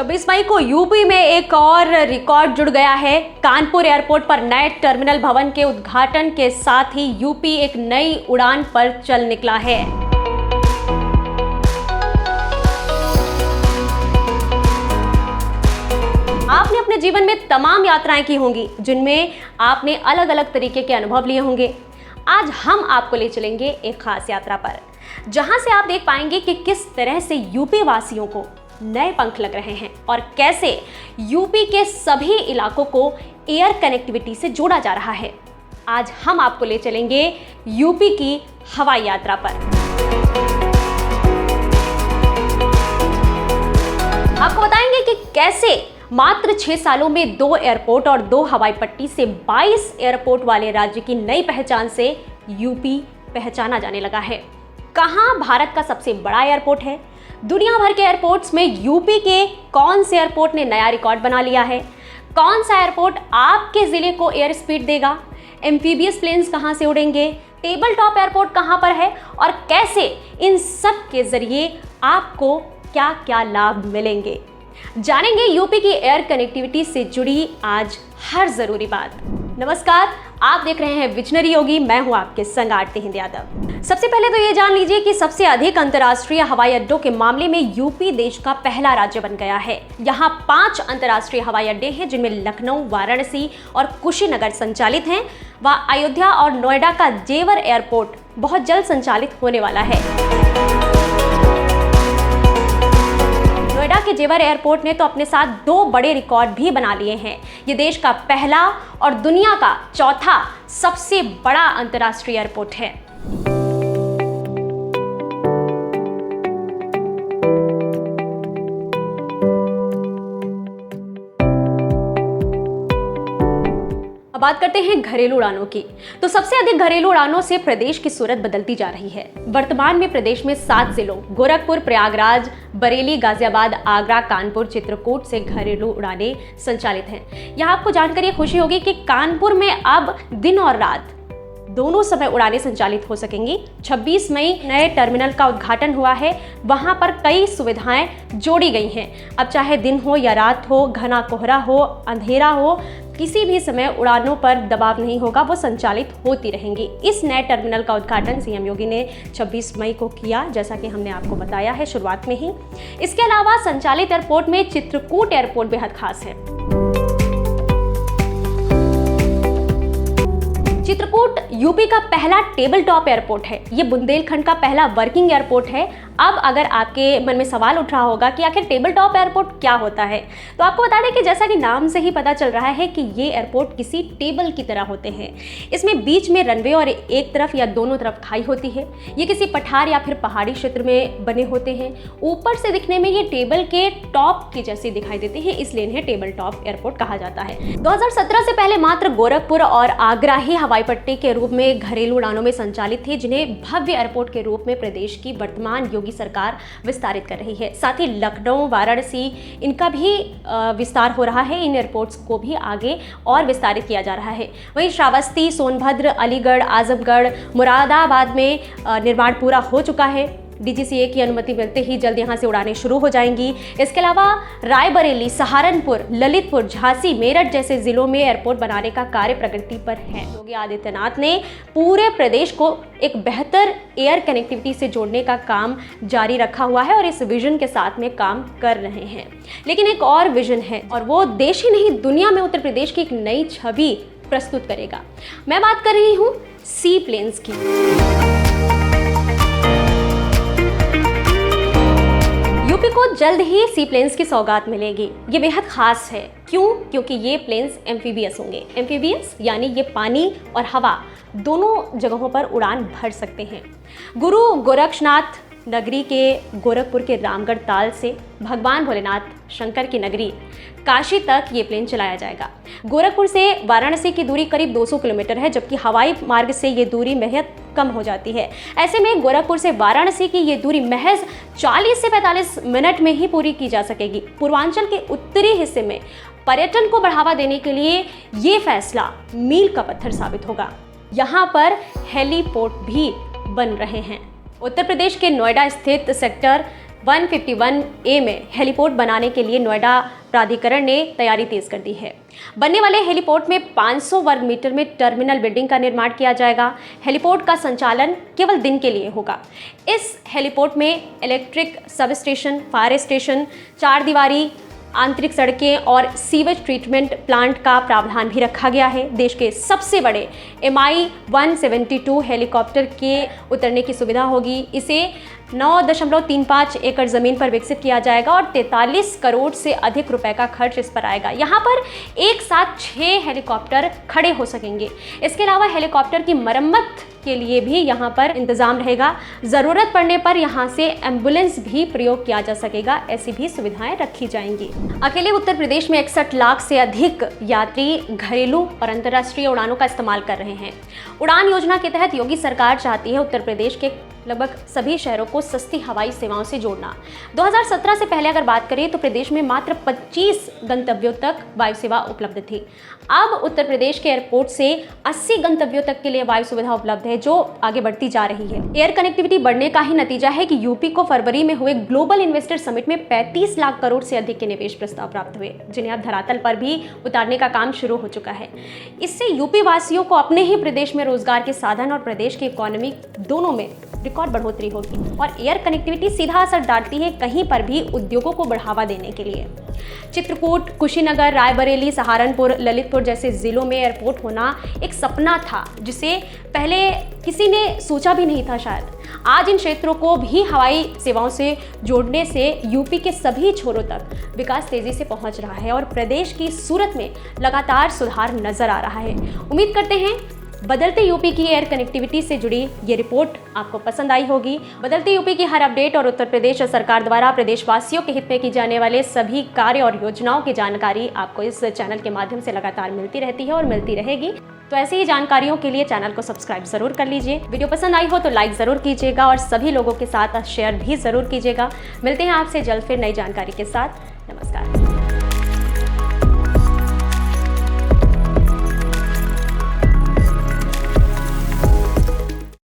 26 मई को यूपी में एक और रिकॉर्ड जुड़ गया है। कानपुर एयरपोर्ट पर नए टर्मिनल भवन के उद्घाटन के साथ ही यूपी एक नई उड़ान पर चल निकला है। आपने अपने जीवन में तमाम यात्राएं की होंगी जिनमें आपने अलग अलग तरीके के अनुभव लिए होंगे। आज हम आपको ले चलेंगे एक खास यात्रा पर, जहां से आप देख पाएंगे कि किस तरह से यूपी वासियों को नए पंख लग रहे हैं और कैसे यूपी के सभी इलाकों को एयर कनेक्टिविटी से जोड़ा जा रहा है। आज हम आपको ले चलेंगे यूपी की हवाई यात्रा पर। आपको बताएंगे कि कैसे मात्र 6 सालों में 2 एयरपोर्ट और 2 हवाई पट्टी से 22 एयरपोर्ट वाले राज्य की नई पहचान से यूपी पहचाना जाने लगा है। कहां भारत का सबसे बड़ा एयरपोर्ट है, दुनिया भर के एयरपोर्ट्स में यूपी के कौन से एयरपोर्ट ने नया रिकॉर्ड बना लिया है, कौन सा एयरपोर्ट आपके जिले को एयर स्पीड देगा, एम्फीबियस प्लेन्स कहां से उड़ेंगे, टेबल टॉप एयरपोर्ट कहां पर है और कैसे इन सब के जरिए आपको क्या क्या लाभ मिलेंगे, जानेंगे यूपी की एयर कनेक्टिविटी से जुड़ी आज हर जरूरी बात। नमस्कार, आप देख रहे हैं विजनरी योगी। मैं हूं आपके संग आरती हिंद यादव। सबसे पहले तो ये जान लीजिए कि सबसे अधिक अंतर्राष्ट्रीय हवाई अड्डों के मामले में यूपी देश का पहला राज्य बन गया है। यहाँ 5 अंतर्राष्ट्रीय हवाई अड्डे हैं जिनमें लखनऊ, वाराणसी और कुशीनगर संचालित हैं। वह अयोध्या और नोएडा का जेवर एयरपोर्ट बहुत जल्द संचालित होने वाला है। नोएडा के जेवर एयरपोर्ट ने तो अपने साथ 2 बड़े रिकॉर्ड भी बना लिए हैं। ये देश का पहला और दुनिया का चौथा सबसे बड़ा अंतर्राष्ट्रीय एयरपोर्ट है। बात करते हैं घरेलू उड़ानों की, तो सबसे अधिक घरेलू उड़ानों से प्रदेश की सूरत बदलती जा रही है। वर्तमान में प्रदेश में 7 जिलों गोरखपुर, प्रयागराज, बरेली, गाजियाबाद, आगरा, कानपुर, चित्रकूट से घरेलू उड़ानें संचालित हैं। यहाँ आपको जानकर ये खुशी होगी कि कानपुर में अब दिन और रात दोनों समय उड़ानें संचालित हो सकेंगी। 26 मई नए टर्मिनल का उद्घाटन हुआ है। वहां पर कई सुविधाएं जोड़ी गई हैं। अब चाहे दिन हो या रात हो, घना कोहरा हो, अंधेरा हो, किसी भी समय उड़ानों पर दबाव नहीं होगा, वो संचालित होती रहेंगी। इस नए टर्मिनल का उद्घाटन सीएम योगी ने 26 मई को किया, जैसा कि हमने आपको बताया है शुरुआत में ही। इसके अलावा संचालित एयरपोर्ट में चित्रकूट एयरपोर्ट बेहद खास है। चित्रकूट यूपी का पहला टेबल टॉप एयरपोर्ट है। ये बुंदेलखंड का पहला वर्किंग एयरपोर्ट है। अब अगर आपके मन में सवाल उठ रहा होगा कि आखिर टेबल टॉप एयरपोर्ट क्या होता है, तो आपको बता दें कि जैसा कि नाम से ही पता चल रहा है कि ये एयरपोर्ट किसी टेबल की तरह होते हैं। इसमें बीच में रनवे और एक तरफ या दोनों तरफ खाई होती है। ये किसी पठार या फिर पहाड़ी क्षेत्र में बने होते हैं। ऊपर से दिखने में ये टेबल के टॉप के जैसे दिखाई देते हैं, इसलिए इन्हें टेबल टॉप एयरपोर्ट कहा जाता है। 2017 से पहले मात्र गोरखपुर और आगरा ही हवाई पट्टी के रूप में घरेलू उड़ानों में संचालित थे, जिन्हें भव्य एयरपोर्ट के रूप में प्रदेश की वर्तमान योगी सरकार विस्तारित कर रही है। साथ ही लखनऊ, वाराणसी, इनका भी विस्तार हो रहा है। इन एयरपोर्ट्स को भी आगे और विस्तारित किया जा रहा है। वहीं श्रावस्ती, सोनभद्र, अलीगढ़, आजमगढ़, मुरादाबाद में निर्माण पूरा हो चुका है। डीजीसीए की अनुमति मिलते ही जल्द यहां से उड़ानें शुरू हो जाएंगी। इसके अलावा रायबरेली, सहारनपुर, ललितपुर, झांसी, मेरठ जैसे जिलों में एयरपोर्ट बनाने का कार्य प्रगति पर है। योगी आदित्यनाथ ने पूरे प्रदेश को एक बेहतर एयर कनेक्टिविटी से जोड़ने का काम जारी रखा हुआ है और इस विजन के साथ में काम कर रहे हैं। लेकिन एक और विजन है और वो देश ही नहीं दुनिया में उत्तर प्रदेश की एक नई छवि प्रस्तुत करेगा। मैं बात कर रही हूँ सी प्लेन्स की। यूपी को जल्द ही सी प्लेन्स की सौगात मिलेगी। ये बेहद खास है। क्यों? क्योंकि ये प्लेन्स एम्फीबियस होंगे। एम्फीबियस यानी ये पानी और हवा दोनों जगहों पर उड़ान भर सकते हैं। गुरु गोरक्षनाथ नगरी के गोरखपुर के रामगढ़ ताल से भगवान भोलेनाथ शंकर की नगरी काशी तक ये प्लेन चलाया जाएगा। गोरखपुर से वाराणसी की दूरी करीब 200 किलोमीटर है, जबकि हवाई मार्ग से ये दूरी बेहद कम हो जाती है। ऐसे में गोरखपुर से वाराणसी की ये दूरी महज 40 से 45 मिनट में ही पूरी की जा सकेगी। पूर्वांचल के उत्तरी हिस्से में पर्यटन को बढ़ावा देने के लिए ये फैसला मील का पत्थर साबित होगा। यहाँ पर हेलीपोर्ट भी बन रहे हैं। उत्तर प्रदेश के नोएडा स्थित सेक्टर 151A में हेलीपोर्ट बनाने के लिए नोएडा प्राधिकरण ने तैयारी तेज कर दी है। बनने वाले हेलीपोर्ट में 500 वर्ग मीटर में टर्मिनल बिल्डिंग का निर्माण किया जाएगा। हेलीपोर्ट का संचालन केवल दिन के लिए होगा। इस हेलीपोर्ट में electric sub station, fire station, 4 दीवारी आंतरिक सड़कें और सीवेज ट्रीटमेंट प्लांट का प्रावधान भी रखा गया है। देश के सबसे बड़े Mi-172 हेलीकॉप्टर के उतरने की सुविधा होगी। इसे 9.35 एकड़ ज़मीन पर विकसित किया जाएगा और 43 करोड़ से अधिक रुपए का खर्च इस पर आएगा। यहाँ पर एक साथ 6 हेलीकॉप्टर खड़े हो सकेंगे। इसके अलावा हेलीकॉप्टर की मरम्मत के लिए भी यहाँ पर इंतज़ाम रहेगा। ज़रूरत पड़ने पर यहाँ से एम्बुलेंस भी प्रयोग किया जा सकेगा। ऐसी भी सुविधाएं रखी जाएंगी। अकेले उत्तर प्रदेश में 61 लाख से अधिक यात्री घरेलू और अंतर्राष्ट्रीय उड़ानों का इस्तेमाल कर रहे हैं। उड़ान योजना के तहत योगी सरकार चाहती है उत्तर प्रदेश के लगभग सभी शहरों को सस्ती हवाई सेवाओं से जोड़ना। 2017 से पहले अगर बात करें तो प्रदेश में मात्र 25 गंतव्यों तक वायु सेवा उपलब्ध थी। अब उत्तर प्रदेश के एयरपोर्ट से 80 गंतव्यों तक के लिए वायु सुविधा उपलब्ध है, जो आगे बढ़ती जा रही है। एयर कनेक्टिविटी बढ़ने का ही नतीजा है कि यूपी को फरवरी में हुए ग्लोबल इन्वेस्टर समिट में 35 लाख करोड़ से अधिक के निवेश प्रस्ताव प्राप्त हुए, जिन्हें अब धरातल पर भी उतारने का काम शुरू हो चुका है। इससे यूपी वासियों को अपने ही प्रदेश में रोजगार के साधन और प्रदेश की इकोनॉमी दोनों में रिकॉर्ड बढ़ोतरी होगी और एयर कनेक्टिविटी सीधा असर डालती है कहीं पर भी उद्योगों को बढ़ावा देने के लिए। चित्रकूट, कुशीनगर, रायबरेली, सहारनपुर, ललितपुर जैसे जिलों में एयरपोर्ट होना एक सपना था, जिसे पहले किसी ने सोचा भी नहीं था शायद। आज इन क्षेत्रों को भी हवाई सेवाओं से जोड़ने से यूपी के सभी छोरों तक विकास तेजी से पहुंच रहा है और प्रदेश की सूरत में लगातार सुधार नजर आ रहा है। उम्मीद करते हैं बदलते यूपी की एयर कनेक्टिविटी से जुड़ी ये रिपोर्ट आपको पसंद आई होगी। बदलते यूपी की हर अपडेट और उत्तर प्रदेश सरकार द्वारा प्रदेशवासियों के हित में की जाने वाले सभी कार्य और योजनाओं की जानकारी आपको इस चैनल के माध्यम से लगातार मिलती रहती है और मिलती रहेगी। तो ऐसी ही जानकारियों के लिए चैनल को सब्सक्राइब जरूर कर लीजिए। वीडियो पसंद आई हो तो लाइक ज़रूर कीजिएगा और सभी लोगों के साथ शेयर भी ज़रूर कीजिएगा। मिलते हैं आपसे जल्द फिर नई जानकारी के साथ। नमस्कार।